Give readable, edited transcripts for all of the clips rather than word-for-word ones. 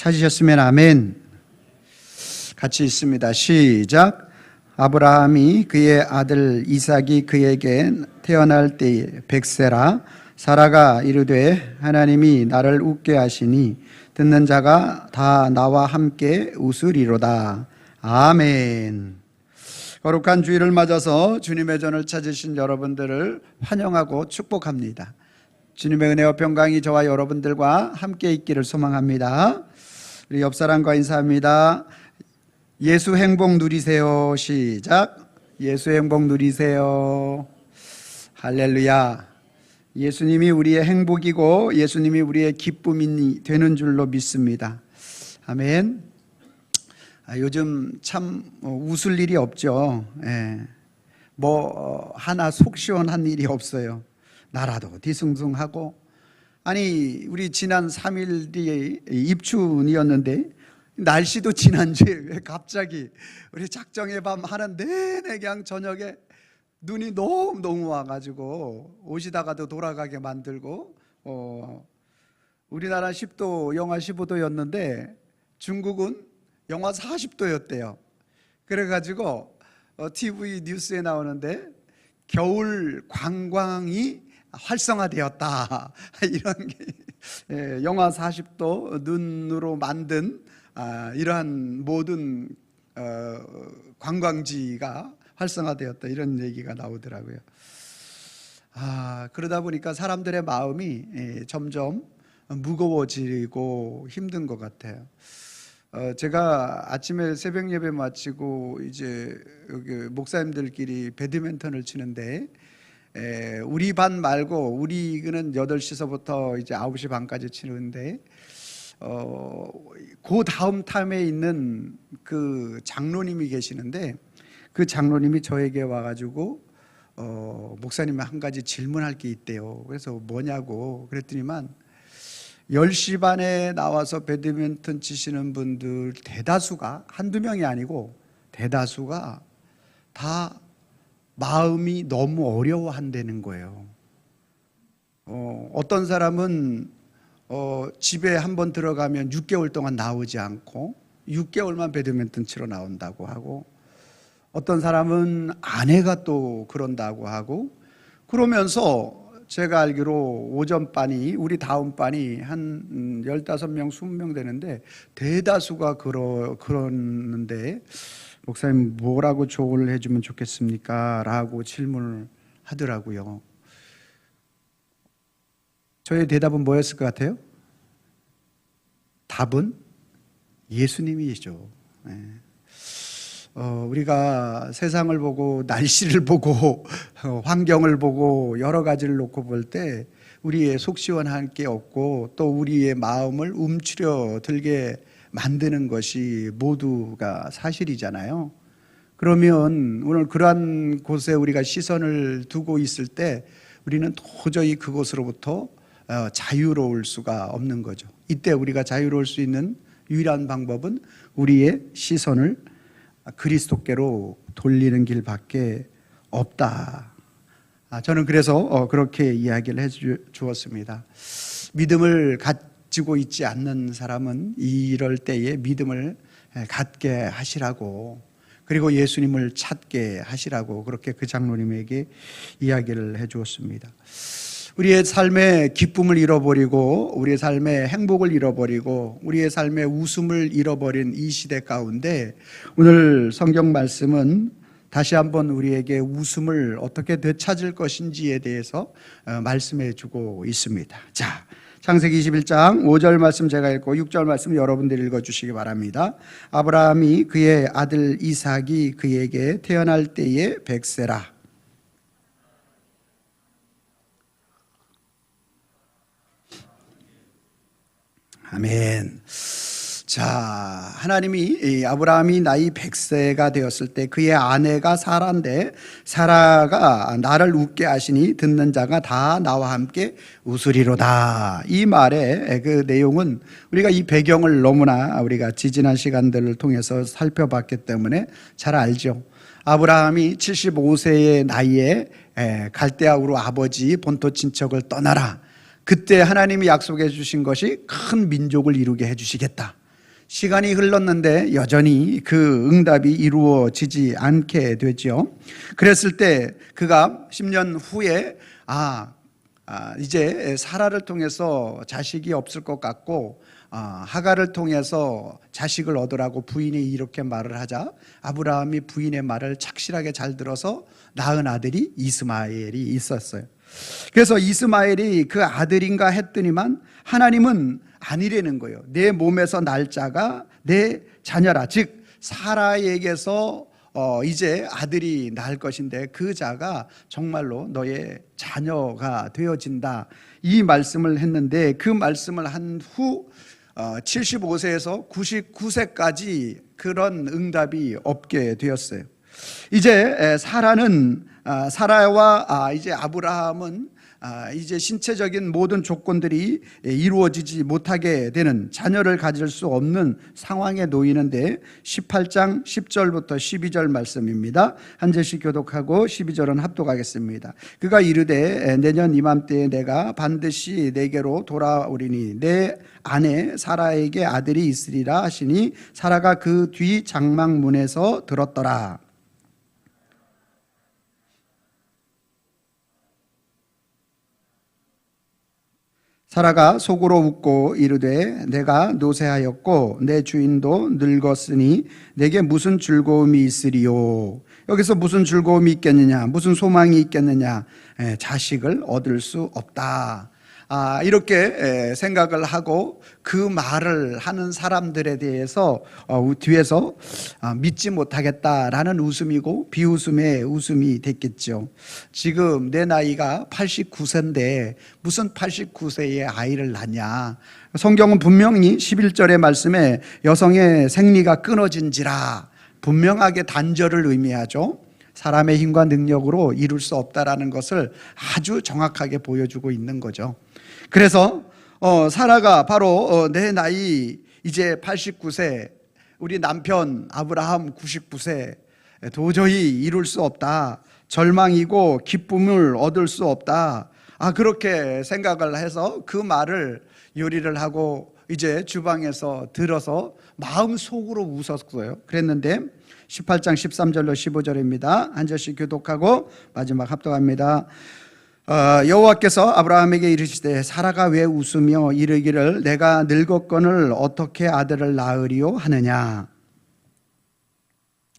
찾으셨으면 아멘. 같이 읽습니다. 시작. 아브라함이 그의 아들 이삭이 그에게 태어날 때에 백세라 사라가 이르되 하나님이 나를 웃게 하시니 듣는 자가 다 나와 함께 웃으리로다. 아멘. 거룩한 주일을 맞아서 주님의 전을 찾으신 여러분들을 환영하고 축복합니다. 주님의 은혜와 평강이 저와 여러분들과 함께 있기를 소망합니다. 우리 옆사람과 인사합니다. 예수 행복 누리세요. 시작. 예수 행복 누리세요. 할렐루야. 예수님이 우리의 행복이고 예수님이 우리의 기쁨이 되는 줄로 믿습니다. 아멘. 요즘 참 웃을 일이 없죠. 하나 속 시원한 일이 없어요. 나라도 뒤숭숭하고. 아니 우리 지난 3일 뒤에 입춘이었는데 날씨도 지난주에 왜 갑자기 우리 작정의 밤 하는 내내 그냥 저녁에 눈이 너무 와가지고 오시다가도 돌아가게 만들고, 우리나라 10도 영하 15도였는데 중국은 영하 40도였대요. 그래가지고 TV 뉴스에 나오는데 겨울 관광이 활성화되었다 이런 게, 영하 40도 눈으로 만든 이러한 모든 관광지가 활성화되었다 이런 얘기가 나오더라고요. 그러다 보니까 사람들의 마음이 점점 무거워지고 힘든 것 같아요. 제가 아침에 새벽 예배 마치고 이제 여기 목사님들끼리 배드민턴을 치는데, 우리 반 말고 우리는 8시서부터 이제 9시 반까지 치는데, 그 다음 탐에 있는 그 장로님이 계시는데 그 장로님이 저에게 와가지고 목사님 한 가지 질문할 게 있대요. 그래서 뭐냐고 그랬더니만 10시 반에 나와서 배드민턴 치시는 분들 대다수가 한두 명이 아니고 대다수가 다 마음이 너무 어려워한다는 거예요. 어떤 사람은 집에 한번 들어가면 6개월 동안 나오지 않고 6개월만 배드민턴 치러 나온다고 하고, 어떤 사람은 아내가 또 그런다고 하고, 그러면서 제가 알기로 오전반이 우리 다음 반이 한 15명 20명 되는데 대다수가 그러는데 목사님 뭐라고 조언을 해주면 좋겠습니까? 라고 질문을 하더라고요. 저의 대답은 뭐였을 것 같아요? 답은 예수님이시죠. 우리가 세상을 보고 날씨를 보고 환경을 보고 여러 가지를 놓고 볼 때 우리의 속 시원할 게 없고 또 우리의 마음을 움츠려 들게 만드는 것이 모두가 사실이잖아요. 그러면 오늘 그러한 곳에 우리가 시선을 두고 있을 때 우리는 도저히 그곳으로부터 자유로울 수가 없는 거죠. 이때 우리가 자유로울 수 있는 유일한 방법은 우리의 시선을 그리스도께로 돌리는 길밖에 없다. 저는 그래서 그렇게 이야기를 해 주었습니다. 믿음을 가지고 있지 않는 사람은 이럴 때에 믿음을 갖게 하시라고, 그리고 예수님을 찾게 하시라고 그렇게 그 장로님에게 이야기를 해 주었습니다. 우리의 삶의 기쁨을 잃어버리고 우리의 삶의 행복을 잃어버리고 우리의 삶의 웃음을 잃어버린 이 시대 가운데 오늘 성경 말씀은 다시 한번 우리에게 웃음을 어떻게 되찾을 것인지에 대해서 말씀해 주고 있습니다. 자, 창세기 21장 5절 말씀 제가 읽고 6절 말씀 여러분들이 읽어주시기 바랍니다. 아브라함이 그의 아들 이삭이 그에게 태어날 때에 백세라. 아멘. 자, 하나님이 아브라함이 나이 100세가 되었을 때 그의 아내가 사라인데, 사라가 나를 웃게 하시니 듣는 자가 다 나와 함께 웃으리로다. 이 말의 그 내용은 우리가 이 배경을 너무나 우리가 지지난 시간들을 통해서 살펴봤기 때문에 잘 알죠. 아브라함이 75세의 나이에 갈대아 우르 아버지 본토 친척을 떠나라. 그때 하나님이 약속해 주신 것이 큰 민족을 이루게 해 주시겠다. 시간이 흘렀는데 여전히 그 응답이 이루어지지 않게 되죠. 그랬을 때 그가 10년 후에 이제 사라를 통해서 자식이 없을 것 같고 하갈을 통해서 자식을 얻으라고 부인이 이렇게 말을 하자 아브라함이 부인의 말을 착실하게 잘 들어서 낳은 아들이 이스마엘이 있었어요. 그래서 이스마엘이 그 아들인가 했더니만 하나님은 아니라는 거예요. 내 몸에서 날 자가 내 자녀라. 즉 사라에게서 이제 아들이 낳을 것인데 그 자가 정말로 너의 자녀가 되어진다, 이 말씀을 했는데 그 말씀을 한 후 75세에서 99세까지 그런 응답이 없게 되었어요. 이제 사라와 이제 아브라함은 이제 신체적인 모든 조건들이 이루어지지 못하게 되는, 자녀를 가질 수 없는 상황에 놓이는데 18장 10절부터 12절 말씀입니다. 한 절씩 교독하고 12절은 합독하겠습니다. 그가 이르되 내년 이맘때에 내가 반드시 내게로 돌아오리니 내 아내 사라에게 아들이 있으리라 하시니 사라가 그 뒤 장막문에서 들었더라. 사라가 속으로 웃고 이르되 내가 노쇠하였고 내 주인도 늙었으니 내게 무슨 즐거움이 있으리요. 여기서 무슨 즐거움이 있겠느냐, 무슨 소망이 있겠느냐, 자식을 얻을 수 없다, 이렇게 생각을 하고 그 말을 하는 사람들에 대해서 뒤에서 믿지 못하겠다라는 웃음이고 비웃음의 웃음이 됐겠죠. 지금 내 나이가 89세인데 무슨 89세의 아이를 낳냐. 성경은 분명히 11절의 말씀에 여성의 생리가 끊어진지라 분명하게 단절을 의미하죠. 사람의 힘과 능력으로 이룰 수 없다라는 것을 아주 정확하게 보여주고 있는 거죠. 그래서 사라가 바로 내 나이 이제 89세, 우리 남편 아브라함 99세, 도저히 이룰 수 없다, 절망이고 기쁨을 얻을 수 없다, 그렇게 생각을 해서 그 말을 요리를 하고 이제 주방에서 들어서 마음속으로 웃었어요. 그랬는데 18장 13절로 15절입니다. 한 절씩 교독하고 마지막 합독합니다. 여호와께서 아브라함에게 이르시되 사라가 왜 웃으며 이르기를 내가 늙었거늘 어떻게 아들을 낳으리요 하느냐.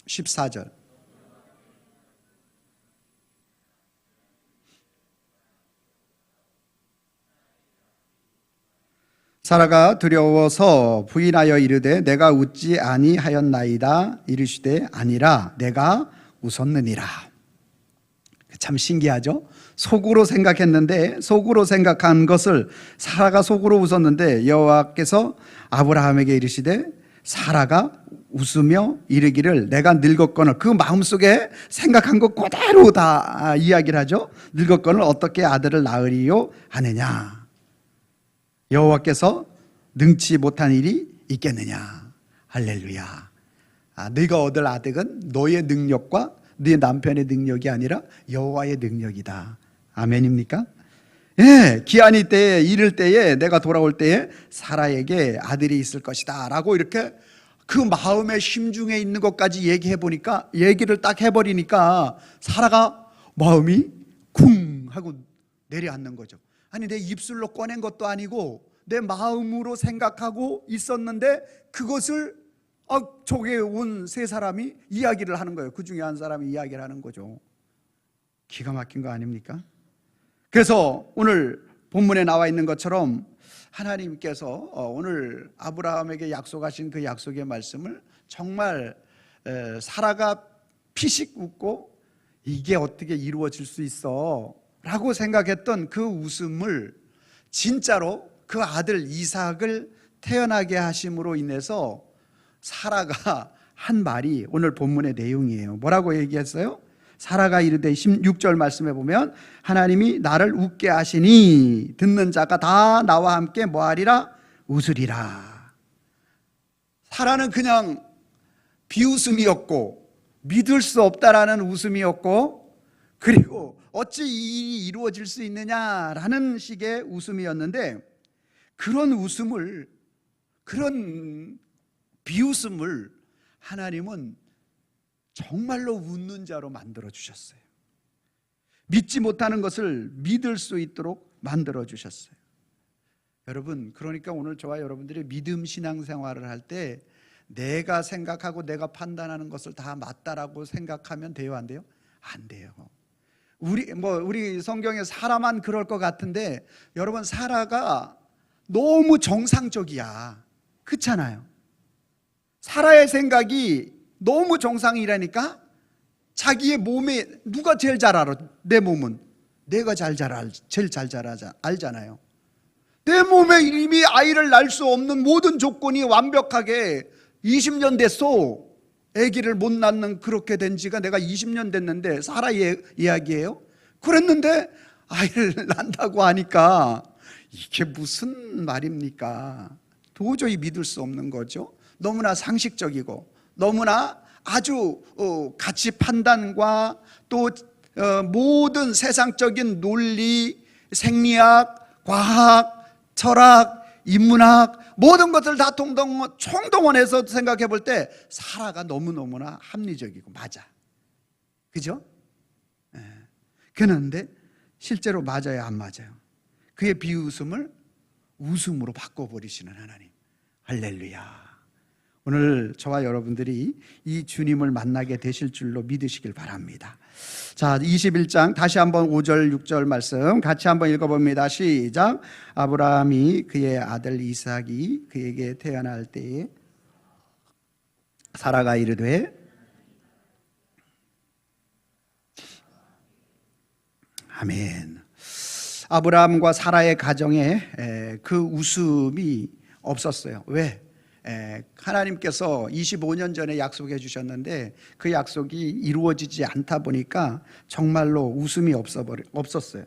14절. 사라가 두려워서 부인하여 이르되 내가 웃지 아니하였나이다. 이르시되 아니라 내가 웃었느니라. 참 신기하죠? 속으로 생각했는데, 속으로 생각한 것을 사라가 속으로 웃었는데 여호와께서 아브라함에게 이르시되 사라가 웃으며 이르기를 내가 늙었거늘, 그 마음속에 생각한 것 그대로 다 이야기를 하죠. 늙었거늘 어떻게 아들을 낳으리요 하느냐. 여호와께서 능치 못한 일이 있겠느냐. 할렐루야. 네가 얻을 아들은 너의 능력과 네 남편의 능력이 아니라 여호와의 능력이다. 아멘입니까? 예, 기한이 때에 이를 때에 내가 돌아올 때에 사라에게 아들이 있을 것이다 라고 이렇게 그 마음의 심중에 있는 것까지 얘기해 보니까, 얘기를 딱 해버리니까 사라가 마음이 쿵 하고 내려앉는 거죠. 아니 내 입술로 꺼낸 것도 아니고 내 마음으로 생각하고 있었는데 그것을 저기에 온 세 사람이 이야기를 하는 거예요. 그 중에 한 사람이 이야기를 하는 거죠. 기가 막힌 거 아닙니까? 그래서 오늘 본문에 나와 있는 것처럼 하나님께서 오늘 아브라함에게 약속하신 그 약속의 말씀을 정말 사라가 피식 웃고 이게 어떻게 이루어질 수 있어 라고 생각했던 그 웃음을 진짜로 그 아들 이삭을 태어나게 하심으로 인해서 사라가 한 말이 오늘 본문의 내용이에요. 뭐라고 얘기했어요? 사라가 이르되 16절 말씀에 보면 하나님이 나를 웃게 하시니 듣는 자가 다 나와 함께 뭐하리라? 웃으리라. 사라는 그냥 비웃음이었고 믿을 수 없다라는 웃음이었고, 그리고 어찌 이 일이 이루어질 수 있느냐라는 식의 웃음이었는데, 그런 웃음을, 그런 비웃음을 하나님은 정말로 웃는 자로 만들어 주셨어요. 믿지 못하는 것을 믿을 수 있도록 만들어 주셨어요. 여러분, 그러니까 오늘 저와 여러분들이 믿음 신앙생활을 할 때 내가 생각하고 내가 판단하는 것을 다 맞다라고 생각하면 돼요, 안 돼요? 안 돼요. 우리 성경에 사라만 그럴 것 같은데, 여러분, 사라가 너무 정상적이야. 그렇잖아요. 사라의 생각이 너무 정상이라니까. 자기의 몸에 누가 제일 잘 알아? 내 몸은 내가 제일 잘 알잖아요. 내 몸에 이미 아이를 낳을 수 없는 모든 조건이 완벽하게 20년 됐어. 아기를 못 낳는 그렇게 된 지가 내가 20년 됐는데, 사라 이야기예요. 그랬는데 아이를 낳는다고 하니까 이게 무슨 말입니까? 도저히 믿을 수 없는 거죠. 너무나 상식적이고 너무나 아주 가치 판단과 또 모든 세상적인 논리, 생리학, 과학, 철학, 인문학 모든 것을 다 총동원해서 생각해 볼 때 사라가 너무너무나 합리적이고 맞아. 그죠? 그런데 실제로 맞아요, 안 맞아요? 그의 비웃음을 웃음으로 바꿔버리시는 하나님. 할렐루야. 오늘 저와 여러분들이 이 주님을 만나게 되실 줄로 믿으시길 바랍니다. 자, 21장 다시 한번 5절 6절 말씀 같이 한번 읽어봅니다. 시작. 아브라함이 그의 아들 이삭이 그에게 태어날 때에 사라가 이르되, 아멘. 아브라함과 사라의 가정에 그 웃음이 없었어요. 왜? 하나님께서 25년 전에 약속해 주셨는데 그 약속이 이루어지지 않다 보니까 정말로 웃음이 없었어요.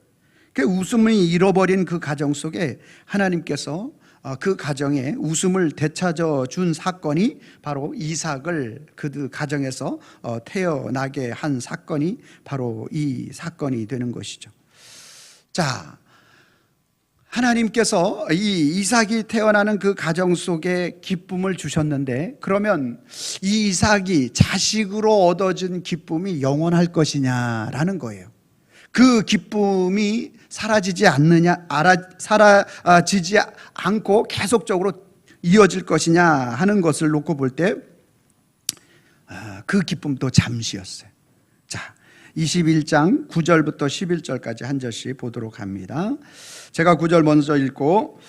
그 웃음이 잃어버린 그 가정 속에 하나님께서 그 가정에 웃음을 되찾아 준 사건이 바로 이삭을 그 가정에서 태어나게 한 사건이 바로 이 사건이 되는 것이죠. 자, 하나님께서 이 이삭이 태어나는 그 가정 속에 기쁨을 주셨는데, 그러면 이 이삭이 자식으로 얻어진 기쁨이 영원할 것이냐라는 거예요. 그 기쁨이 사라지지 않고 계속적으로 이어질 것이냐 하는 것을 놓고 볼 때 그 기쁨도 잠시였어요. 자, 21장 9절부터 11절까지 한 절씩 보도록 합니다. 제가 9절 먼저 읽고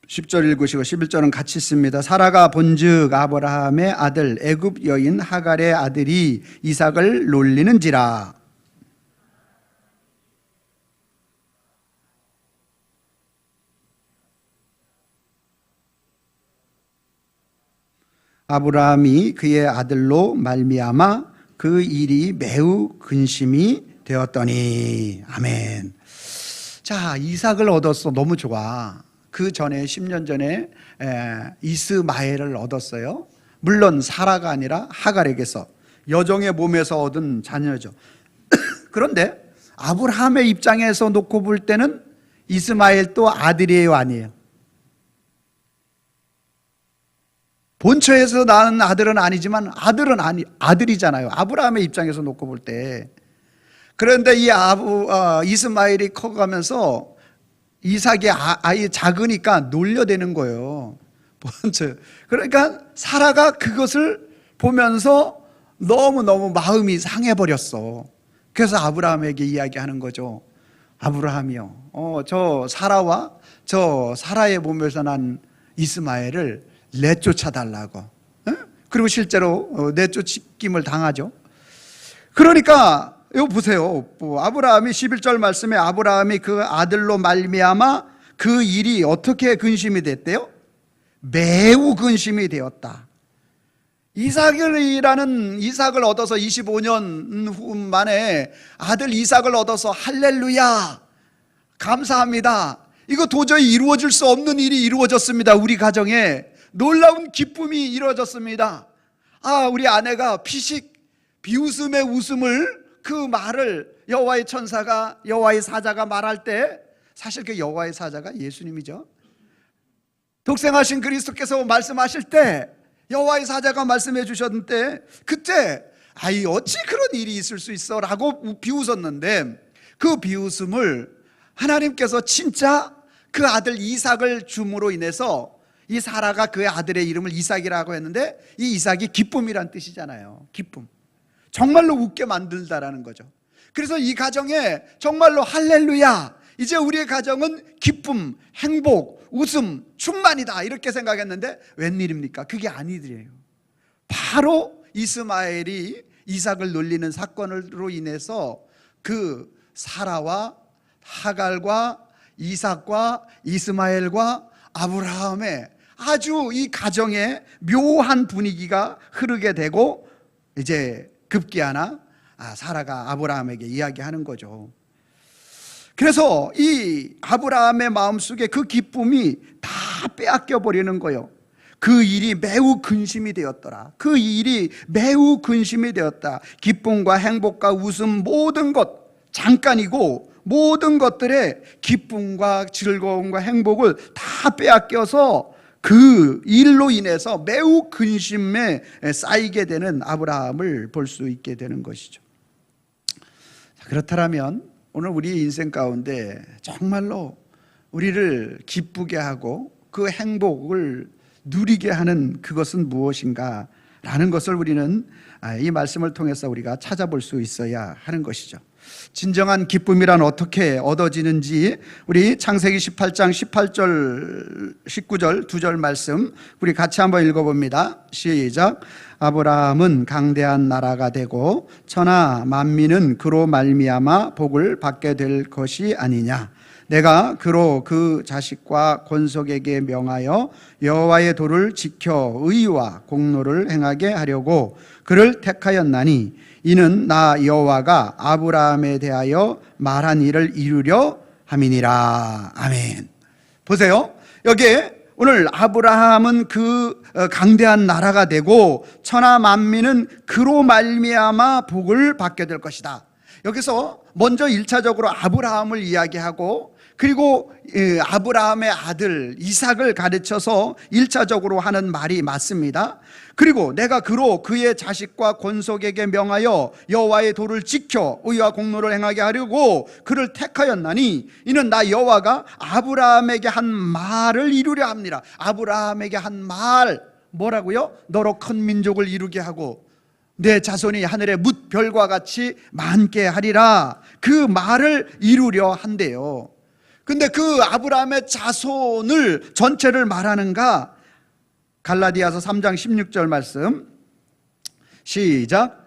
10절 읽으시고 11절은 같이 씁니다. 사라가 본즉 아브라함의 아들 애굽 여인 하갈의 아들이 이삭을 놀리는지라. 아브라함이 그의 아들로 말미암아 그 일이 매우 근심이 되었더니. 아멘. 자, 이삭을 얻었어. 너무 좋아. 그 전에 10년 전에 이스마엘을 얻었어요. 물론 사라가 아니라 하갈에게서, 여종의 몸에서 얻은 자녀죠. 그런데 아브라함의 입장에서 놓고 볼 때는 이스마엘도 아들이에요, 아니에요? 본처에서 낳은 아들은 아니지만 아들이잖아요. 아브라함의 입장에서 놓고 볼 때. 그런데 이 이스마엘이 커가면서 이삭이 아이 작으니까 놀려대는 거예요. 본처. 그러니까 사라가 그것을 보면서 너무너무 마음이 상해버렸어. 그래서 아브라함에게 이야기하는 거죠. 아브라함이요, 저 사라와 저 사라의 몸에서 난 이스마엘을 내쫓아달라고. 그리고 실제로 내쫓김을 당하죠. 그러니까 이거 보세요. 아브라함이 11절 말씀에 아브라함이 그 아들로 말미암아 그 일이 어떻게 근심이 됐대요? 매우 근심이 되었다. 이삭을 얻어서 25년 후 만에 아들 이삭을 얻어서 할렐루야, 감사합니다. 이거 도저히 이루어질 수 없는 일이 이루어졌습니다. 우리 가정에 놀라운 기쁨이 이루어졌습니다. 우리 아내가 비웃음의 웃음을, 그 말을 여호와의 천사가, 여호와의 사자가 말할 때, 사실 그 여호와의 사자가 예수님이죠. 독생하신 그리스도께서 말씀하실 때 여호와의 사자가 말씀해 주셨는데 그때 아이 어찌 그런 일이 있을 수 있어 라고 비웃었는데 그 비웃음을 하나님께서 진짜 그 아들 이삭을 줌으로 인해서 이 사라가 그 아들의 이름을 이삭이라고 했는데 이 이삭이 기쁨이란 뜻이잖아요. 기쁨. 정말로 웃게 만들다라는 거죠. 그래서 이 가정에 정말로 할렐루야, 이제 우리의 가정은 기쁨, 행복, 웃음, 충만이다 이렇게 생각했는데 웬일입니까? 그게 아니더래요. 바로 이스마엘이 이삭을 놀리는 사건으로 인해서 그 사라와 하갈과 이삭과 이스마엘과 아브라함의 아주 이 가정에 묘한 분위기가 흐르게 되고 이제 급기야나 사라가 아브라함에게 이야기하는 거죠. 그래서 이 아브라함의 마음속에 그 기쁨이 다 빼앗겨 버리는 거예요. 그 일이 매우 근심이 되었더라. 그 일이 매우 근심이 되었다. 기쁨과 행복과 웃음 모든 것 잠깐이고 모든 것들의 기쁨과 즐거움과 행복을 다 빼앗겨서 그 일로 인해서 매우 근심에 쌓이게 되는 아브라함을 볼 수 있게 되는 것이죠. 그렇다면 오늘 우리 인생 가운데 정말로 우리를 기쁘게 하고 그 행복을 누리게 하는 그것은 무엇인가 라는 것을 우리는 이 말씀을 통해서 우리가 찾아볼 수 있어야 하는 것이죠. 진정한 기쁨이란 어떻게 얻어지는지 우리 창세기 18장 18절 19절 2절 말씀 우리 같이 한번 읽어봅니다. 시작. 아브라함은 강대한 나라가 되고 천하 만민은 그로 말미암아 복을 받게 될 것이 아니냐. 내가 그로 그 자식과 권속에게 명하여 여호와의 도를 지켜 의와 공로를 행하게 하려고 그를 택하였나니 이는 나 여호와가 아브라함에 대하여 말한 일을 이루려 함이니라. 아멘. 보세요. 여기에 오늘 아브라함은 그 강대한 나라가 되고 천하 만민은 그로 말미암아 복을 받게 될 것이다. 여기서 먼저 1차적으로 아브라함을 이야기하고 그리고 아브라함의 아들 이삭을 가르쳐서 1차적으로 하는 말이 맞습니다. 그리고 내가 그로 그의 자식과 권속에게 명하여 여호와의 도를 지켜 의와 공로를 행하게 하려고 그를 택하였나니 이는 나 여호와가 아브라함에게 한 말을 이루려 합니다. 아브라함에게 한 말 뭐라고요? 너로 큰 민족을 이루게 하고 내 자손이 하늘의 뭇별과 같이 많게 하리라. 그 말을 이루려 한대요. 근데 그 아브라함의 자손을 전체를 말하는가? 갈라디아서 3장 16절 말씀 시작.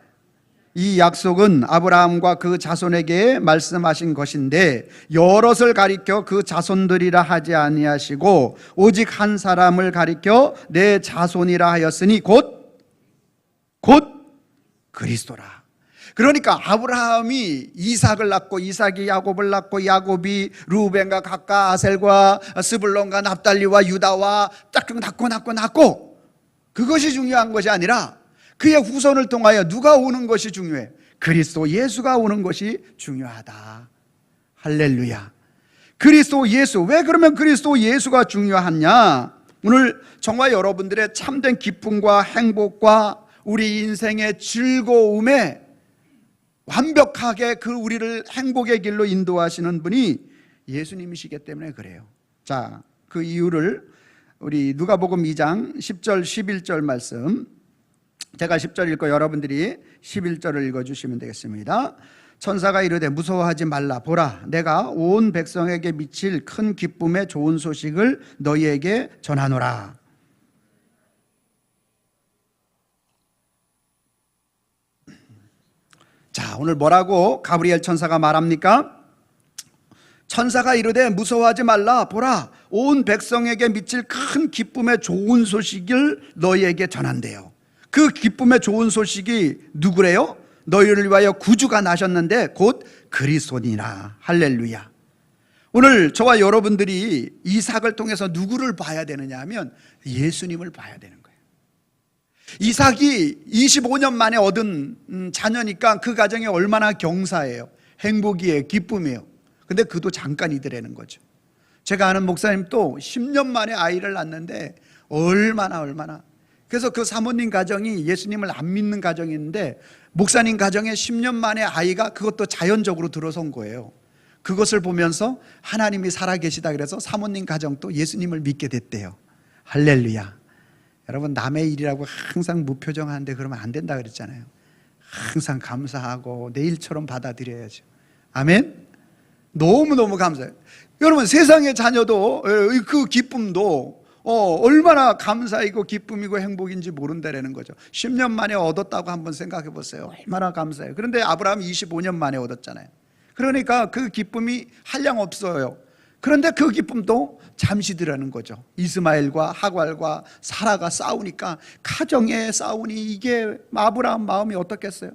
이 약속은 아브라함과 그 자손에게 말씀하신 것인데 여럿을 가리켜 그 자손들이라 하지 아니하시고 오직 한 사람을 가리켜 내 자손이라 하였으니 곧 그리스도라. 그러니까 아브라함이 이삭을 낳고 이삭이 야곱을 낳고 야곱이 루벤과 gad과 아셀과 스불론과 납달리와 유다와 딱 낳고 그것이 중요한 것이 아니라 그의 후손을 통하여 누가 오는 것이 중요해? 그리스도 예수가 오는 것이 중요하다. 할렐루야. 그리스도 예수. 왜 그러면 그리스도 예수가 중요하냐? 오늘 저와 여러분들의 참된 기쁨과 행복과 우리 인생의 즐거움에 완벽하게 그 우리를 행복의 길로 인도하시는 분이 예수님이시기 때문에 그래요. 자, 그 이유를 우리 누가복음 2장 10절 11절 말씀 제가 10절 읽고 여러분들이 11절을 읽어주시면 되겠습니다. 천사가 이르되 무서워하지 말라. 보라, 내가 온 백성에게 미칠 큰 기쁨의 좋은 소식을 너희에게 전하노라. 자, 오늘 뭐라고 가브리엘 천사가 말합니까? 천사가 이르되 무서워하지 말라. 보라, 온 백성에게 미칠 큰 기쁨의 좋은 소식을 너희에게 전한대요. 그 기쁨의 좋은 소식이 누구래요? 너희를 위하여 구주가 나셨는데 곧 그리스도니라. 할렐루야. 오늘 저와 여러분들이 이삭을 통해서 누구를 봐야 되느냐 하면 예수님을 봐야 되는 거예요. 이삭이 25년 만에 얻은 자녀니까 그 가정이 얼마나 경사해요. 행복이에요. 기쁨이에요. 근데 그도 잠깐이더라는 거죠. 제가 아는 목사님 또 10년 만에 아이를 낳는데 얼마나 그래서 그 사모님 가정이 예수님을 안 믿는 가정인데 목사님 가정에 10년 만에 아이가 그것도 자연적으로 들어선 거예요. 그것을 보면서 하나님이 살아계시다 그래서 사모님 가정도 예수님을 믿게 됐대요. 할렐루야. 여러분, 남의 일이라고 항상 무표정하는데 그러면 안 된다 그랬잖아요. 항상 감사하고 내 일처럼 받아들여야죠. 아멘. 너무너무 감사해요. 여러분, 세상의 자녀도 그 기쁨도 얼마나 감사이고 기쁨이고 행복인지 모른다라는 거죠. 10년 만에 얻었다고 한번 생각해 보세요. 얼마나 감사해요. 그런데 아브라함이 25년 만에 얻었잖아요. 그러니까 그 기쁨이 한량 없어요. 그런데 그 기쁨도 잠시더라는 거죠. 이스마엘과 하갈과 사라가 싸우니까, 가정의 싸우니 이게 아브라함 마음이 어떻겠어요?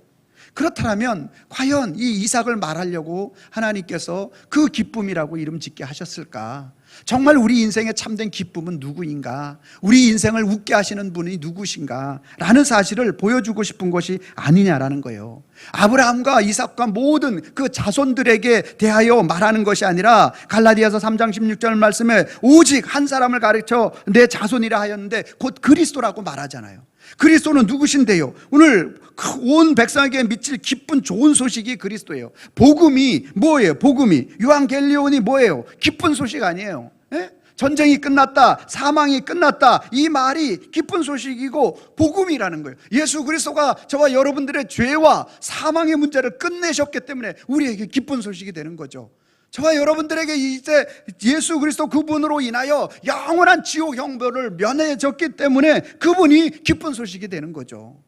그렇다면 과연 이 이삭을 말하려고 하나님께서 그 기쁨이라고 이름 짓게 하셨을까? 정말 우리 인생의 참된 기쁨은 누구인가? 우리 인생을 웃게 하시는 분이 누구신가? 라는 사실을 보여주고 싶은 것이 아니냐라는 거예요. 아브라함과 이삭과 모든 그 자손들에게 대하여 말하는 것이 아니라 갈라디아서 3장 16절 말씀에 오직 한 사람을 가르쳐 내 자손이라 하였는데 곧 그리스도라고 말하잖아요. 그리스도는 누구신데요? 오늘 온 백성에게 미칠 기쁜 좋은 소식이 그리스도예요. 복음이 뭐예요? 복음이, 유앙겔리온이 뭐예요? 기쁜 소식 아니에요. 예? 전쟁이 끝났다, 사망이 끝났다, 이 말이 기쁜 소식이고 복음이라는 거예요. 예수 그리스도가 저와 여러분들의 죄와 사망의 문제를 끝내셨기 때문에 우리에게 기쁜 소식이 되는 거죠. 저와 여러분들에게 이제 예수 그리스도 그분으로 인하여 영원한 지옥 형벌을 면해졌기 때문에 그분이 기쁜 소식이 되는 거죠.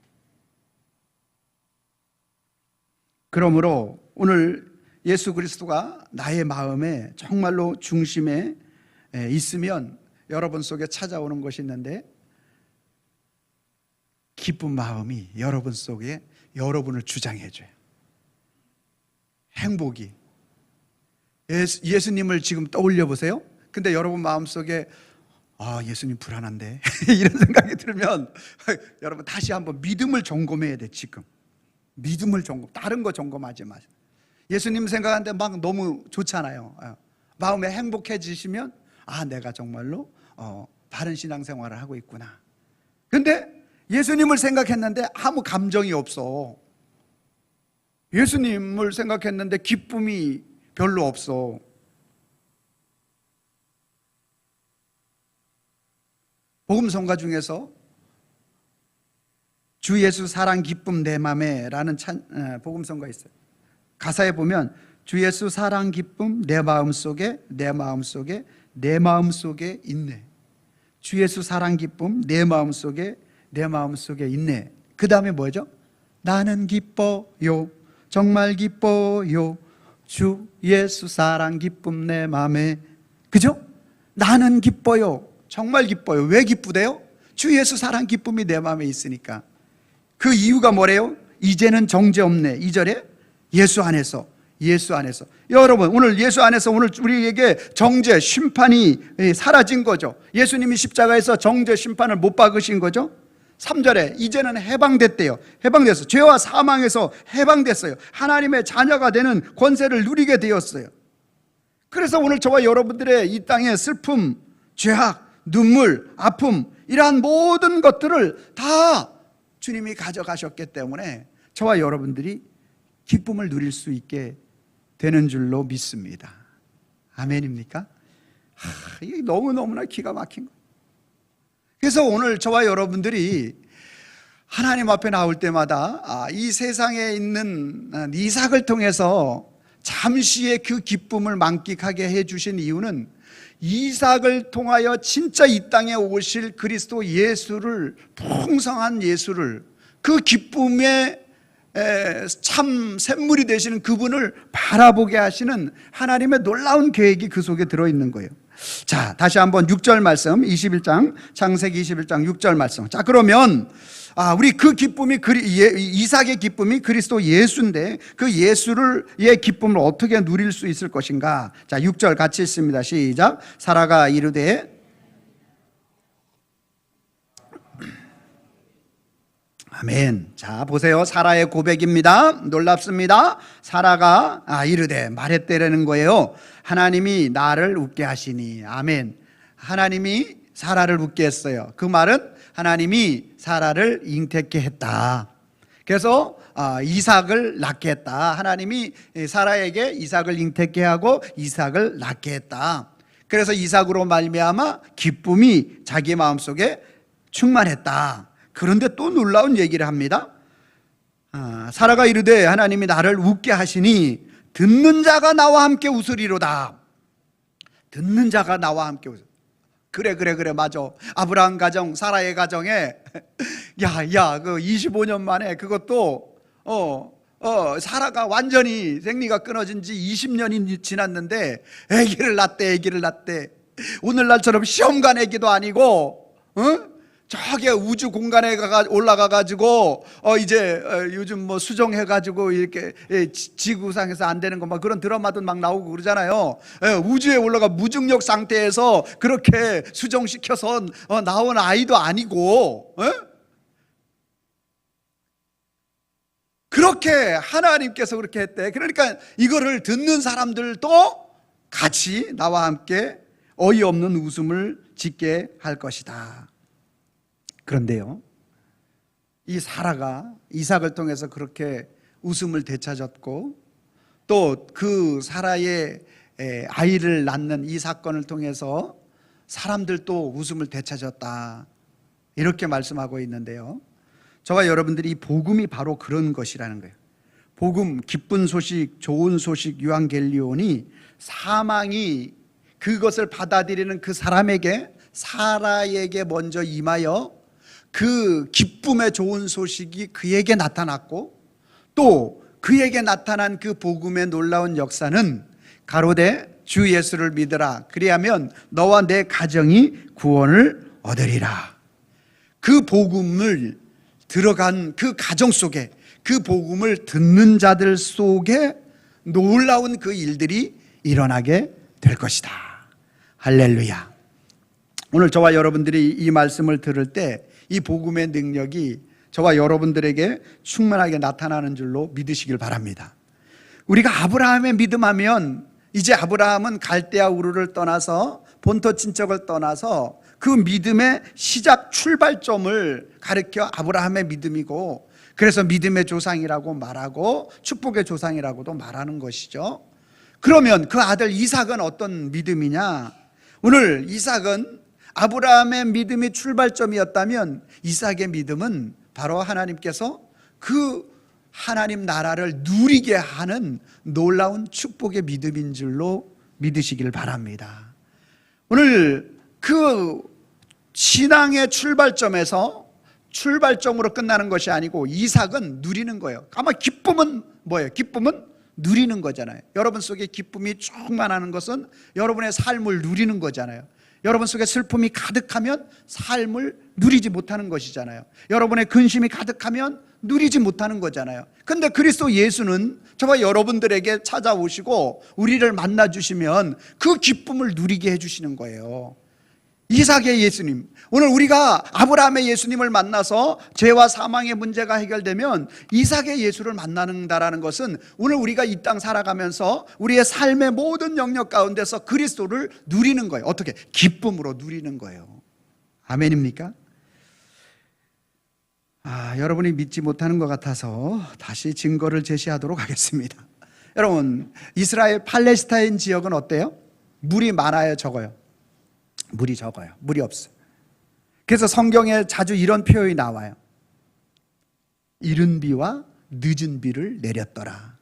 그러므로 오늘 예수 그리스도가 나의 마음에 정말로 중심에 있으면 여러분 속에 찾아오는 것이 있는데, 기쁜 마음이 여러분 속에 여러분을 주장해줘요. 행복이. 예수님을 지금 떠올려 보세요. 근데 여러분 마음속에 예수님 불안한데 이런 생각이 들면 여러분 다시 한번 믿음을 점검해야 돼. 지금 믿음을 점검, 다른 거 점검하지 마세요. 예수님 생각하는데 막 너무 좋잖아요. 마음에 행복해지시면 내가 정말로 바른 신앙생활을 하고 있구나. 근데 예수님을 생각했는데 아무 감정이 없어. 예수님을 생각했는데 기쁨이 별로 없어. 복음성가 중에서 주 예수 사랑 기쁨 내 맘에 라는 복음성가 있어요. 가사에 보면 주 예수 사랑 기쁨 내 마음속에 내 마음속에 내 마음속에 있네. 주 예수 사랑 기쁨 내 마음속에 내 마음속에 있네. 그 다음에 뭐죠? 나는 기뻐요, 정말 기뻐요, 주 예수 사랑 기쁨 내 맘에. 그죠? 나는 기뻐요, 정말 기뻐요. 왜 기쁘대요? 주 예수 사랑 기쁨이 내 마음에 있으니까. 그 이유가 뭐래요? 이제는 정죄 없네. 2절에 예수 안에서, 예수 안에서. 여러분, 오늘 예수 안에서 오늘 우리에게 정죄, 심판이 사라진 거죠. 예수님이 십자가에서 정죄, 심판을 못 박으신 거죠. 3절에 이제는 해방됐대요. 해방됐어요. 죄와 사망에서 해방됐어요. 하나님의 자녀가 되는 권세를 누리게 되었어요. 그래서 오늘 저와 여러분들의 이 땅의 슬픔, 죄악, 눈물, 아픔, 이러한 모든 것들을 다 주님이 가져가셨기 때문에 저와 여러분들이 기쁨을 누릴 수 있게 되는 줄로 믿습니다. 아멘입니까? 이게 너무너무나 기가 막힌 거예요. 그래서 오늘 저와 여러분들이 하나님 앞에 나올 때마다 이 세상에 있는 이삭을 통해서 잠시의 그 기쁨을 만끽하게 해주신 이유는, 이삭을 통하여 진짜 이 땅에 오실 그리스도 예수를, 풍성한 예수를, 그 기쁨의 참 샘물이 되시는 그분을 바라보게 하시는 하나님의 놀라운 계획이 그 속에 들어있는 거예요. 자, 다시 한번 6절 말씀, 21장 창세기 21장 6절 말씀. 자, 그러면 우리 그 기쁨이 이삭의 기쁨이 그리스도 예수인데 그 예수의 기쁨을 어떻게 누릴 수 있을 것인가? 자, 6절 같이 읽습니다. 시작. 사라가 이르되, 아멘. 자, 보세요. 사라의 고백입니다. 놀랍습니다. 사라가 이르되, 말했대라는 거예요. 하나님이 나를 웃게 하시니. 아멘. 하나님이 사라를 웃게 했어요. 그 말은 하나님이 사라를 잉태케 했다. 그래서 이삭을 낳게 했다. 하나님이 사라에게 이삭을 잉태케 하고 이삭을 낳게 했다. 그래서 이삭으로 말미암아 기쁨이 자기 마음속에 충만했다. 그런데 또 놀라운 얘기를 합니다. 사라가 이르되 하나님이 나를 웃게 하시니 듣는 자가 나와 함께 웃으리로다. 듣는 자가 나와 함께 웃으리로다. 그래 맞아. 아브라함 가정, 사라의 가정에 그 25년 만에 그것도 사라가 완전히 생리가 끊어진 지 20년이 지났는데 아기를 낳대. 오늘날처럼 시험관 아기도 아니고 저기 우주 공간에 올라가 가지고 이제 요즘 뭐 수정해 가지고 이렇게 지구상에서 안 되는 거 막 그런 드라마도 막 나오고 그러잖아요. 우주에 올라가 무중력 상태에서 그렇게 수정시켜서 나온 아이도 아니고 그렇게 하나님께서 그렇게 했대. 그러니까 이거를 듣는 사람들도 같이 나와 함께 어이없는 웃음을 짓게 할 것이다. 그런데요, 이 사라가 이삭을 통해서 그렇게 웃음을 되찾았고 또 그 사라의 아이를 낳는 이 사건을 통해서 사람들도 웃음을 되찾았다, 이렇게 말씀하고 있는데요, 저와 여러분들이 이 복음이 바로 그런 것이라는 거예요. 복음, 기쁜 소식, 좋은 소식, 유앙겔리온이 사망이 그것을 받아들이는 그 사람에게, 사라에게 먼저 임하여 그 기쁨의 좋은 소식이 그에게 나타났고 또 그에게 나타난 그 복음의 놀라운 역사는 가로되 주 예수를 믿으라 그리하면 너와 내 가정이 구원을 얻으리라. 그 복음을 들어간 그 가정 속에, 그 복음을 듣는 자들 속에 놀라운 그 일들이 일어나게 될 것이다. 할렐루야. 오늘 저와 여러분들이 이 말씀을 들을 때 이 복음의 능력이 저와 여러분들에게 충만하게 나타나는 줄로 믿으시길 바랍니다. 우리가 아브라함의 믿음하면 이제 아브라함은 갈대아 우르를 떠나서 본토 친척을 떠나서 그 믿음의 시작 출발점을 가리켜 아브라함의 믿음이고, 그래서 믿음의 조상이라고 말하고 축복의 조상이라고도 말하는 것이죠. 그러면 그 아들 이삭은 어떤 믿음이냐? 오늘 이삭은 아브라함의 믿음이 출발점이었다면 이삭의 믿음은 바로 하나님께서 그 하나님 나라를 누리게 하는 놀라운 축복의 믿음인 줄로 믿으시길 바랍니다. 오늘 그 신앙의 출발점으로 끝나는 것이 아니고 이삭은 누리는 거예요. 아마 기쁨은 뭐예요? 기쁨은 누리는 거잖아요. 여러분 속에 기쁨이 충만하는 것은 여러분의 삶을 누리는 거잖아요. 여러분 속에 슬픔이 가득하면 삶을 누리지 못하는 것이잖아요. 여러분의 근심이 가득하면 누리지 못하는 거잖아요. 근데 그리스도 예수는 저와 여러분들에게 찾아오시고 우리를 만나주시면 그 기쁨을 누리게 해주시는 거예요. 이삭의 예수님, 오늘 우리가 아브라함의 예수님을 만나서 죄와 사망의 문제가 해결되면 이삭의 예수를 만나는다라는 것은 오늘 우리가 이 땅 살아가면서 우리의 삶의 모든 영역 가운데서 그리스도를 누리는 거예요. 어떻게? 기쁨으로 누리는 거예요. 아멘입니까? 여러분이 믿지 못하는 것 같아서 다시 증거를 제시하도록 하겠습니다. 여러분, 이스라엘 팔레스타인 지역은 어때요? 물이 많아요, 적어요? 물이 적어요. 물이 없어요. 그래서 성경에 자주 이런 표현이 나와요. 이른 비와 늦은 비를 내렸더라.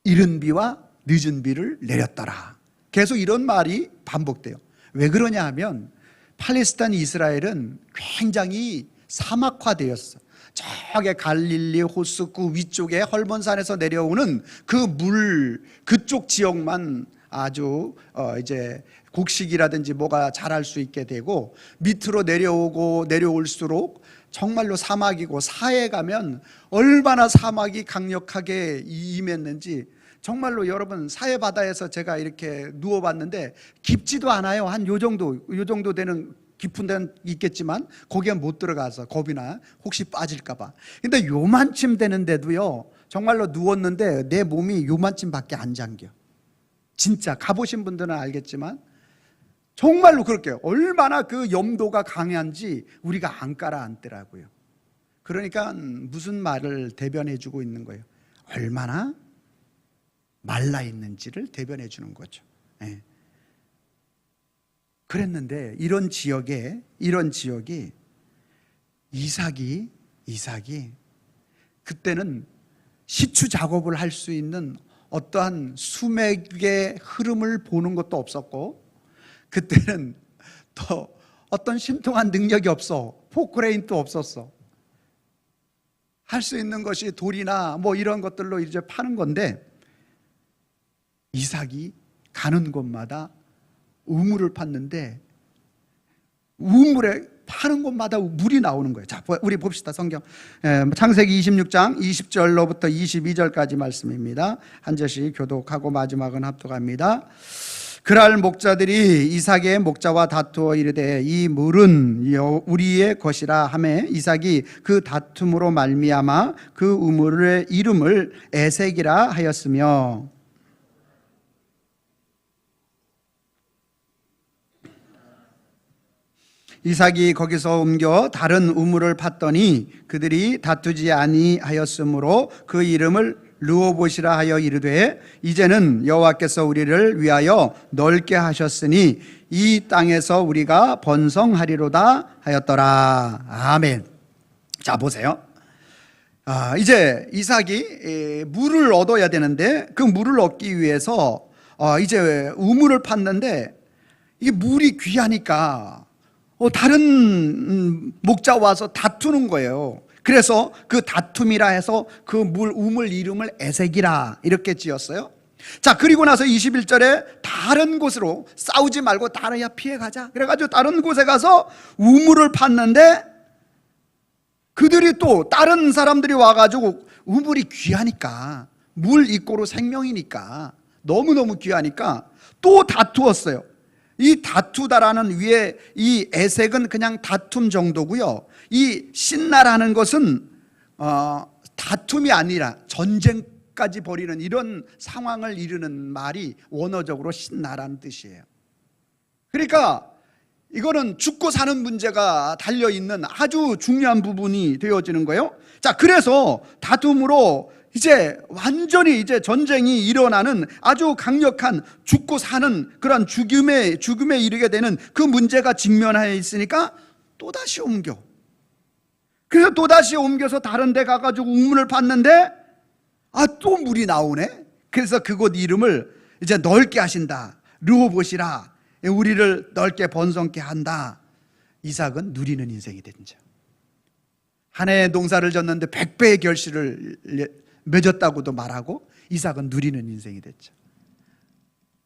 이른 비와 늦은 비를 내렸더라. 계속 이런 말이 반복돼요. 왜 그러냐 하면 팔레스타인 이스라엘은 굉장히 사막화되었어. 저게 갈릴리 호수 그 위쪽에 헐몬산에서 내려오는 그 물, 그쪽 지역만 아주 이제 곡식이라든지 뭐가 자랄 수 있게 되고, 밑으로 내려올수록 정말로 사막이고, 사해 가면 얼마나 사막이 강력하게 임했는지 정말로 여러분, 사해 바다에서 제가 이렇게 누워봤는데 깊지도 않아요. 한 요 정도 되는 깊은 데는 있겠지만 거기에 못 들어가서 겁이나 혹시 빠질까봐. 근데 요만큼 되는데도요, 정말로 누웠는데 내 몸이 요만큼밖에 안 잠겨. 진짜 가보신 분들은 알겠지만 정말로 그렇게 얼마나 그 염도가 강한지 우리가 안 깔아앉더라고요. 그러니까 무슨 말을 대변해 주고 있는 거예요? 얼마나 말라 있는지를 대변해 주는 거죠. 예. 그랬는데 이런 지역이 이삭이 그때는 시추 작업을 할 수 있는 어떠한 수맥의 흐름을 보는 것도 없었고, 그때는 또 어떤 신통한 능력이 없어. 포크레인도 없었어. 할 수 있는 것이 돌이나 뭐 이런 것들로 이제 파는 건데, 이삭이 가는 곳마다 우물을 팠는데 우물에 파는 곳마다 물이 나오는 거예요. 자, 우리 봅시다. 성경 창세기 26장 20절로부터 22절까지 말씀입니다. 한 절씩 교독하고 마지막은 합독합니다. 그날 목자들이 이삭의 목자와 다투어 이르되 이 물은 우리의 것이라 하매 이삭이 그 다툼으로 말미암아 그 우물의 이름을 에색이라 하였으며, 이삭이 거기서 옮겨 다른 우물을 팠더니 그들이 다투지 아니하였으므로 그 이름을 르호봇이라 하여 이르되 이제는 여호와께서 우리를 위하여 넓게 하셨으니 이 땅에서 우리가 번성하리로다 하였더라. 아멘. 자, 보세요. 이제 이삭이 물을 얻어야 되는데 그 물을 얻기 위해서 이제 우물을 팠는데 이게 물이 귀하니까 다른 목자 와서 다투는 거예요. 그래서 그 다툼이라 해서 그 우물 이름을 에색이라 이렇게 지었어요. 자, 그리고 나서 21절에 다른 곳으로 싸우지 말고 다른 피해가자. 그래가지고 다른 곳에 가서 우물을 팠는데 그들이 또 다른 사람들이 와가지고 우물이 귀하니까, 물 이꼬로 생명이니까 너무너무 귀하니까 또 다투었어요. 이 다투다라는 위에 이 에색은 그냥 다툼 정도고요. 이 신나라는 것은 다툼이 아니라 전쟁까지 벌이는 이런 상황을 이루는 말이 원어적으로 신나라는 뜻이에요. 그러니까 이거는 죽고 사는 문제가 달려있는 아주 중요한 부분이 되어지는 거예요. 자, 그래서 다툼으로 이제 완전히 이제 전쟁이 일어나는 아주 강력한 죽고 사는 그런 죽음에 이르게 되는 그 문제가 직면하여 있으니까 또다시 옮겨. 그래서 또다시 옮겨서 다른 데 가가지고 우물을 팠는데 또 물이 나오네. 그래서 그곳 이름을 이제 넓게 하신다. 르호봇이라, 우리를 넓게 번성케 한다. 이삭은 누리는 인생이 됐죠. 한 해 농사를 졌는데 100배의 결실을 맺었다고도 말하고 이삭은 누리는 인생이 됐죠.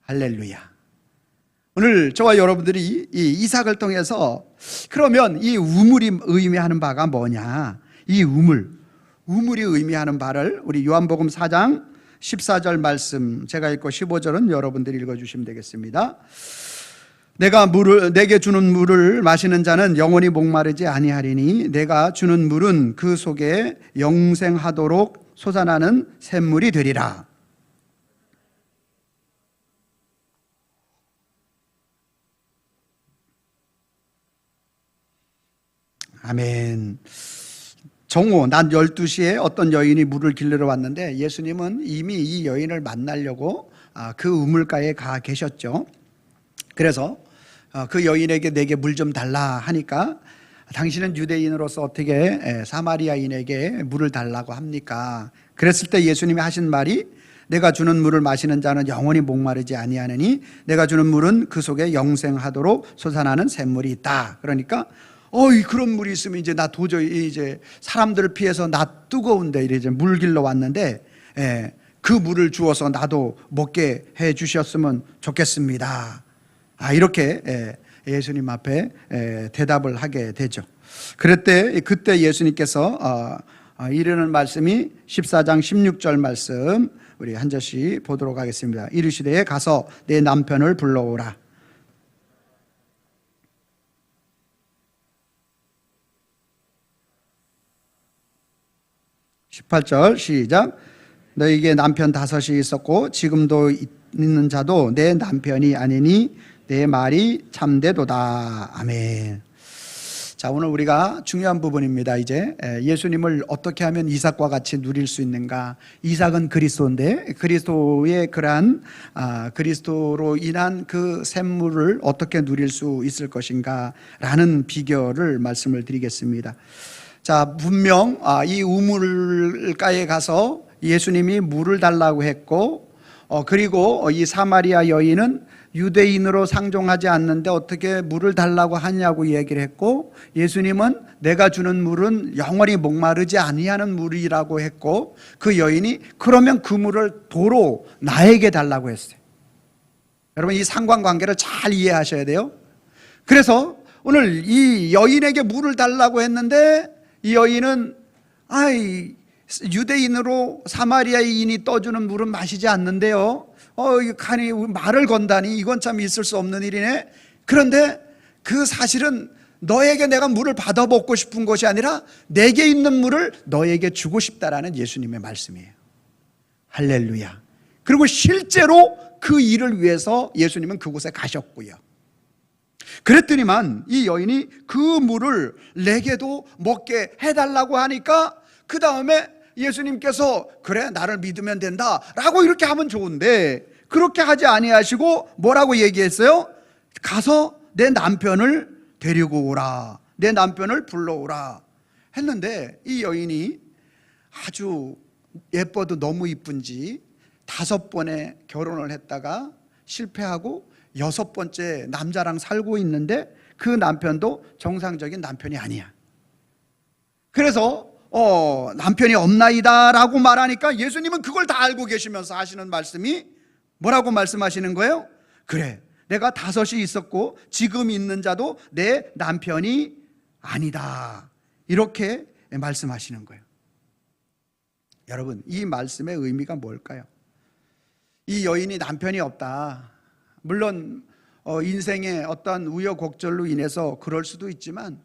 할렐루야. 오늘 저와 여러분들이 이 이삭을 통해서 그러면 이 우물이 의미하는 바가 뭐냐? 이 우물이 의미하는 바를 우리 요한복음 4장 14절 말씀 제가 읽고 15절은 여러분들이 읽어주시면 되겠습니다. 내게 주는 물을 마시는 자는 영원히 목마르지 아니하리니 내가 주는 물은 그 속에 영생하도록 솟아나는 샘물이 되리라. 아멘. 정오 낮 12시에 어떤 여인이 물을 길르러 왔는데 예수님은 이미 이 여인을 만나려고 그 우물가에 가 계셨죠. 그래서 그 여인에게 내게 물 좀 달라 하니까 당신은 유대인으로서 어떻게 사마리아인에게 물을 달라고 합니까? 그랬을 때 예수님이 하신 말이 내가 주는 물을 마시는 자는 영원히 목마르지 아니하느니 내가 주는 물은 그 속에 영생하도록 솟아나는 샘물이 있다. 그러니까 그런 물이 있으면 이제 나 도저히 이제 사람들을 피해서 나 뜨거운데 이제 물 길러 왔는데 그 물을 주어서 나도 먹게 해 주셨으면 좋겠습니다. 이렇게 예수님 앞에 대답을 하게 되죠. 그때 예수님께서 이르는 말씀이 14장 16절 말씀 우리 한 절씩 보도록 하겠습니다. 이르시되 가서 내 남편을 불러오라. 18절 시작. 너에게 남편 5이 있었고 지금도 있는 자도 내 남편이 아니니 내 말이 참되도다. 아멘. 자, 오늘 우리가 중요한 부분입니다. 이제 예수님을 어떻게 하면 이삭과 같이 누릴 수 있는가. 이삭은 그리스도인데 그리스도의 그러한 그리스도로 인한 그 샘물을 어떻게 누릴 수 있을 것인가 라는 비결을 말씀을 드리겠습니다. 자, 분명 이 우물가에 가서 예수님이 물을 달라고 했고, 그리고 이 사마리아 여인은 유대인으로 상종하지 않는데 어떻게 물을 달라고 하냐고 얘기를 했고, 예수님은 내가 주는 물은 영원히 목마르지 아니하는 물이라고 했고, 그 여인이 그러면 그 물을 도로 나에게 달라고 했어요. 여러분, 이 상관관계를 잘 이해하셔야 돼요. 그래서 오늘 이 여인에게 물을 달라고 했는데 이 여인은 유대인으로 사마리아인이 떠주는 물은 마시지 않는데요. 간이 말을 건다니 이건 참 있을 수 없는 일이네. 그런데 그 사실은 너에게 내가 물을 받아 먹고 싶은 것이 아니라 내게 있는 물을 너에게 주고 싶다라는 예수님의 말씀이에요. 할렐루야. 그리고 실제로 그 일을 위해서 예수님은 그곳에 가셨고요. 그랬더니만 이 여인이 그 물을 내게도 먹게 해달라고 하니까 그 다음에 예수님께서 그래 나를 믿으면 된다 라고 이렇게 하면 좋은데 그렇게 하지 아니하시고 뭐라고 얘기했어요? 가서 내 남편을 데리고 오라, 내 남편을 불러오라 했는데 이 여인이 아주 예뻐도 너무 이쁜지 5번의 결혼을 했다가 실패하고 6번째 남자랑 살고 있는데 그 남편도 정상적인 남편이 아니야. 그래서 남편이 없나이다 라고 말하니까 예수님은 그걸 다 알고 계시면서 하시는 말씀이 뭐라고 말씀하시는 거예요? 그래, 내가 5이 있었고 지금 있는 자도 내 남편이 아니다, 이렇게 말씀하시는 거예요. 여러분, 이 말씀의 의미가 뭘까요? 이 여인이 남편이 없다, 물론 인생의 어떤 우여곡절로 인해서 그럴 수도 있지만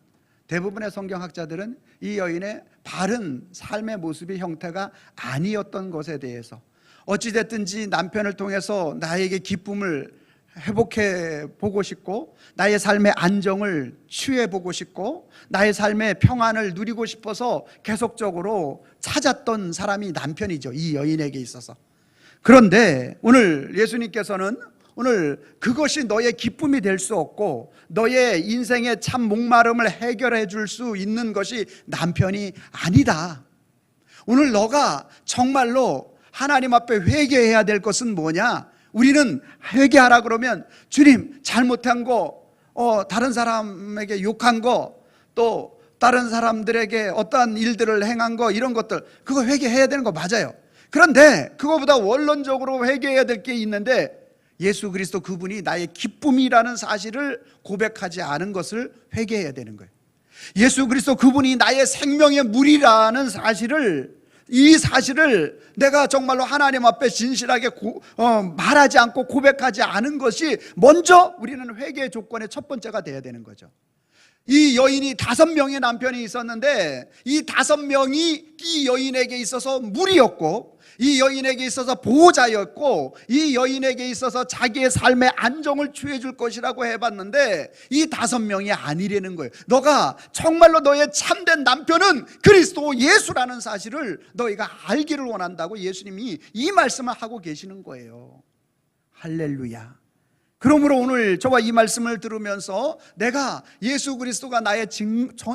대부분의 성경학자들은 이 여인의 바른 삶의 모습의 형태가 아니었던 것에 대해서 어찌됐든지 남편을 통해서 나에게 기쁨을 회복해 보고 싶고 나의 삶의 안정을 취해 보고 싶고 나의 삶의 평안을 누리고 싶어서 계속적으로 찾았던 사람이 남편이죠, 이 여인에게 있어서. 그런데 오늘 예수님께서는 오늘 그것이 너의 기쁨이 될 수 없고 너의 인생의 참 목마름을 해결해 줄 수 있는 것이 남편이 아니다. 오늘 너가 정말로 하나님 앞에 회개해야 될 것은 뭐냐? 우리는 회개하라 그러면 주님 잘못한 거, 다른 사람에게 욕한 거, 또 다른 사람들에게 어떠한 일들을 행한 거, 이런 것들 그거 회개해야 되는 거 맞아요. 그런데 그거보다 원론적으로 회개해야 될 게 있는데 예수 그리스도 그분이 나의 기쁨이라는 사실을 고백하지 않은 것을 회개해야 되는 거예요. 예수 그리스도 그분이 나의 생명의 물이라는 사실을, 이 사실을 내가 정말로 하나님 앞에 진실하게 말하지 않고 고백하지 않은 것이 먼저 우리는 회개의 조건의 첫 번째가 돼야 되는 거죠. 이 여인이 5명의 남편이 있었는데 이 5명이 이 여인에게 있어서 물이었고 이 여인에게 있어서 보호자였고 이 여인에게 있어서 자기의 삶의 안정을 취해 줄 것이라고 해봤는데 이 5명이 아니라는 거예요. 너가 정말로 너의 참된 남편은 그리스도 예수라는 사실을 너희가 알기를 원한다고 예수님이 이 말씀을 하고 계시는 거예요. 할렐루야. 그러므로 오늘 저와 이 말씀을 들으면서 내가 예수 그리스도가 나의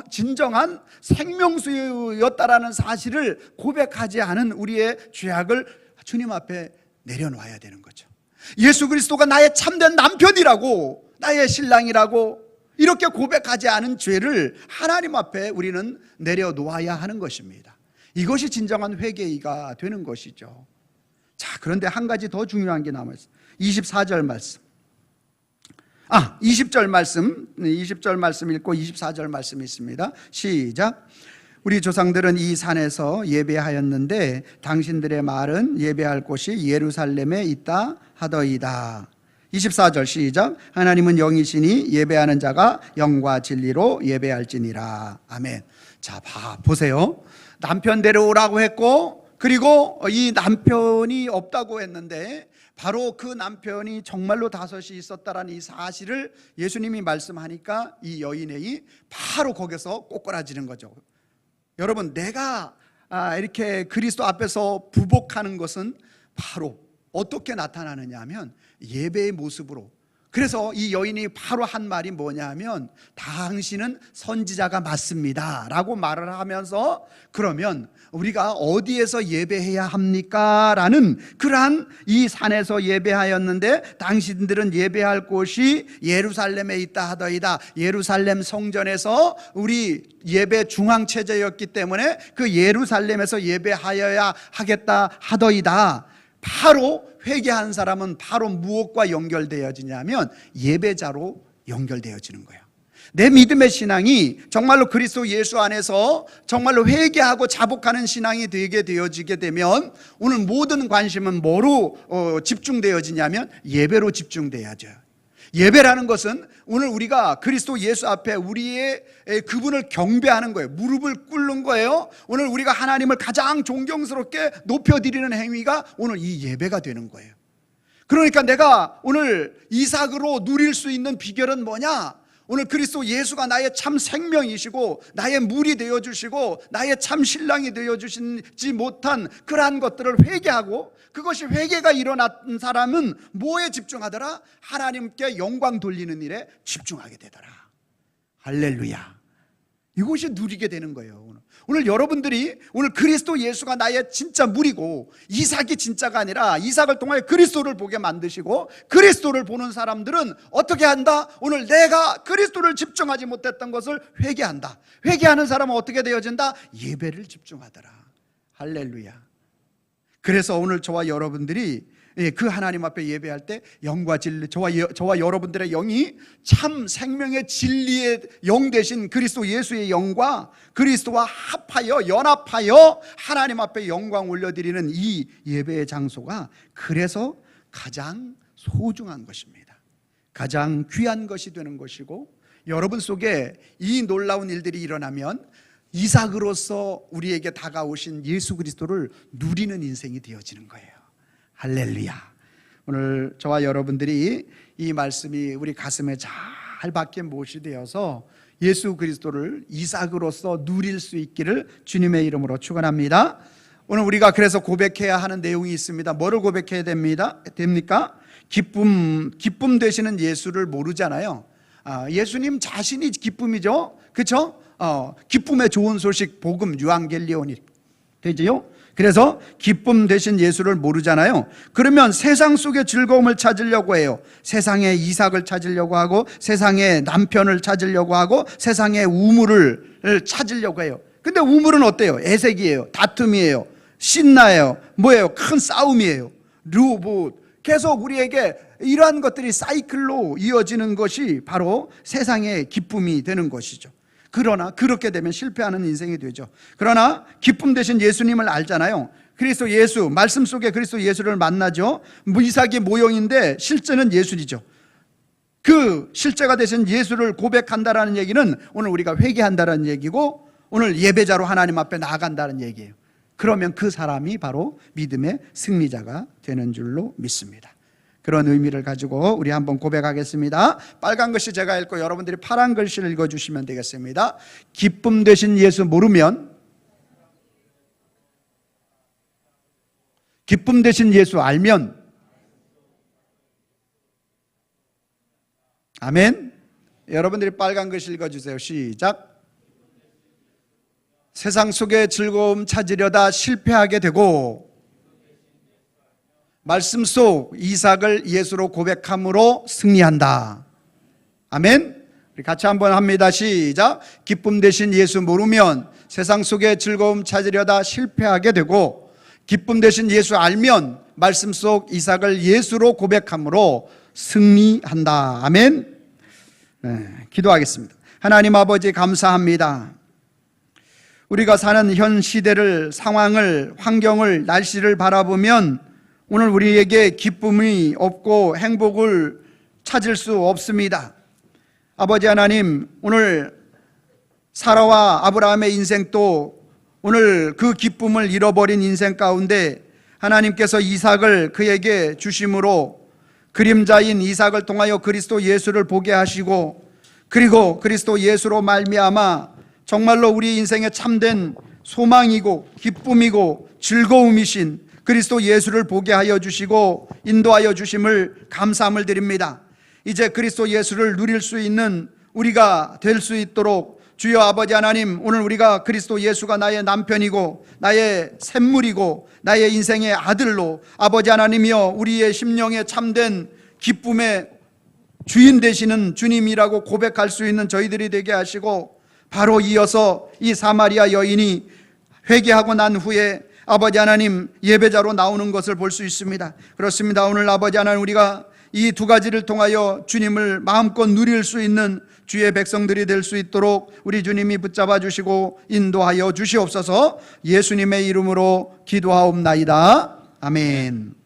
진정한 생명수였다라는 사실을 고백하지 않은 우리의 죄악을 주님 앞에 내려놔야 되는 거죠. 예수 그리스도가 나의 참된 남편이라고, 나의 신랑이라고 이렇게 고백하지 않은 죄를 하나님 앞에 우리는 내려놓아야 하는 것입니다. 이것이 진정한 회개가 되는 것이죠. 자, 그런데 한 가지 더 중요한 게 남아있어요. 24절 말씀. 20절 말씀 읽고 24절 말씀이 있습니다. 시작. 우리 조상들은 이 산에서 예배하였는데 당신들의 말은 예배할 곳이 예루살렘에 있다 하더이다. 24절 시작. 하나님은 영이시니 예배하는 자가 영과 진리로 예배할지니라. 아멘. 자, 보세요. 남편 데려오라고 했고 그리고 이 남편이 없다고 했는데 바로 그 남편이 정말로 다섯이 있었다라는 이 사실을 예수님이 말씀하니까 이 여인이 바로 거기서 꼬꾸라지는 거죠. 여러분, 내가 이렇게 그리스도 앞에서 부복하는 것은 바로 어떻게 나타나느냐 하면 예배의 모습으로. 그래서 이 여인이 바로 한 말이 뭐냐 하면 당신은 선지자가 맞습니다 라고 말을 하면서, 그러면 우리가 어디에서 예배해야 합니까? 라는 그러한 이 산에서 예배하였는데 당신들은 예배할 곳이 예루살렘에 있다 하더이다. 예루살렘 성전에서 우리 예배 중앙체제였기 때문에 그 예루살렘에서 예배하여야 하겠다 하더이다. 바로 회개한 사람은 바로 무엇과 연결되어지냐면 예배자로 연결되어지는 거예요. 내 믿음의 신앙이 정말로 그리스도 예수 안에서 정말로 회개하고 자복하는 신앙이 되게 되어지게 되면 오늘 모든 관심은 뭐로 집중되어지냐면 예배로 집중돼야죠. 예배라는 것은 오늘 우리가 그리스도 예수 앞에 우리의 그분을 경배하는 거예요. 무릎을 꿇는 거예요. 오늘 우리가 하나님을 가장 존경스럽게 높여드리는 행위가 오늘 이 예배가 되는 거예요. 그러니까 내가 오늘 이삭으로 누릴 수 있는 비결은 뭐냐? 오늘 그리스도 예수가 나의 참 생명이시고 나의 물이 되어주시고 나의 참 신랑이 되어주시지 못한 그러한 것들을 회개하고, 그것이 회개가 일어난 사람은 뭐에 집중하더라? 하나님께 영광 돌리는 일에 집중하게 되더라. 할렐루야. 이것이 누리게 되는 거예요. 오늘 여러분들이 오늘 그리스도 예수가 나의 진짜 물이고 이삭이 진짜가 아니라 이삭을 통하여 그리스도를 보게 만드시고, 그리스도를 보는 사람들은 어떻게 한다? 오늘 내가 그리스도를 집중하지 못했던 것을 회개한다. 회개하는 사람은 어떻게 되어진다? 예배를 집중하더라. 할렐루야. 그래서 오늘 저와 여러분들이 그 하나님 앞에 예배할 때 영과 진리, 저와 여러분들의 영이 참 생명의 진리의 영 되신 그리스도 예수의 영과 그리스도와 합하여 연합하여 하나님 앞에 영광 올려드리는 이 예배의 장소가 그래서 가장 소중한 것입니다. 가장 귀한 것이 되는 것이고, 여러분 속에 이 놀라운 일들이 일어나면 이삭으로서 우리에게 다가오신 예수 그리스도를 누리는 인생이 되어지는 거예요. 할렐루야. 오늘 저와 여러분들이 이 말씀이 우리 가슴에 잘 박힌 못이 되어서 예수 그리스도를 이삭으로서 누릴 수 있기를 주님의 이름으로 축원합니다. 오늘 우리가 그래서 고백해야 하는 내용이 있습니다. 뭐를 고백해야 됩니까? 기쁨 되시는 예수를 모르잖아요. 예수님 자신이 기쁨이죠. 그렇죠? 기쁨의 좋은 소식, 복음, 유앙겔리온이 되지요. 그래서 기쁨 되신 예수를 모르잖아요. 그러면 세상 속의 즐거움을 찾으려고 해요. 세상의 이삭을 찾으려고 하고, 세상의 남편을 찾으려고 하고, 세상의 우물을 찾으려고 해요. 근데 우물은 어때요? 애색이에요. 다툼이에요. 신나요. 뭐예요? 큰 싸움이에요. 계속 우리에게 이러한 것들이 사이클로 이어지는 것이 바로 세상의 기쁨이 되는 것이죠. 그러나 그렇게 되면 실패하는 인생이 되죠. 그러나 기쁨 되신 예수님을 알잖아요. 그리스도 예수, 말씀 속에 그리스도 예수를 만나죠. 이삭의 모형인데 실제는 예수이죠. 그 실제가 되신 예수를 고백한다라는 얘기는 오늘 우리가 회개한다라는 얘기고, 오늘 예배자로 하나님 앞에 나아간다는 얘기예요. 그러면 그 사람이 바로 믿음의 승리자가 되는 줄로 믿습니다. 그런 의미를 가지고 우리 한번 고백하겠습니다. 빨간 글씨 제가 읽고 여러분들이 파란 글씨를 읽어주시면 되겠습니다. 기쁨 되신 예수 모르면, 기쁨 되신 예수 알면, 아멘. 여러분들이 빨간 글씨 읽어주세요. 시작. 세상 속의 즐거움 찾으려다 실패하게 되고, 말씀 속 이삭을 예수로 고백함으로 승리한다. 아멘. 우리 같이 한번 합니다. 시작. 기쁨 되신 예수 모르면 세상 속의 즐거움 찾으려다 실패하게 되고, 기쁨 되신 예수 알면 말씀 속 이삭을 예수로 고백함으로 승리한다. 아멘. 네, 기도하겠습니다. 하나님 아버지 감사합니다. 우리가 사는 현 시대를, 상황을, 환경을, 날씨를 바라보면 오늘 우리에게 기쁨이 없고 행복을 찾을 수 없습니다. 아버지 하나님, 오늘 사라와 아브라함의 인생도 오늘 그 기쁨을 잃어버린 인생 가운데 하나님께서 이삭을 그에게 주심으로 그림자인 이삭을 통하여 그리스도 예수를 보게 하시고, 그리고 그리스도 예수로 말미암아 정말로 우리 인생에 참된 소망이고 기쁨이고 즐거움이신 그리스도 예수를 보게 하여 주시고 인도하여 주심을 감사함을 드립니다. 이제 그리스도 예수를 누릴 수 있는 우리가 될 수 있도록 주여 아버지 하나님, 오늘 우리가 그리스도 예수가 나의 남편이고 나의 샘물이고 나의 인생의 아들로 아버지 하나님이여 우리의 심령에 참된 기쁨의 주인 되시는 주님이라고 고백할 수 있는 저희들이 되게 하시고, 바로 이어서 이 사마리아 여인이 회개하고 난 후에 아버지 하나님 예배자로 나오는 것을 볼 수 있습니다. 그렇습니다. 오늘 아버지 하나님, 우리가 이 두 가지를 통하여 주님을 마음껏 누릴 수 있는 주의 백성들이 될 수 있도록 우리 주님이 붙잡아 주시고 인도하여 주시옵소서. 예수님의 이름으로 기도하옵나이다. 아멘.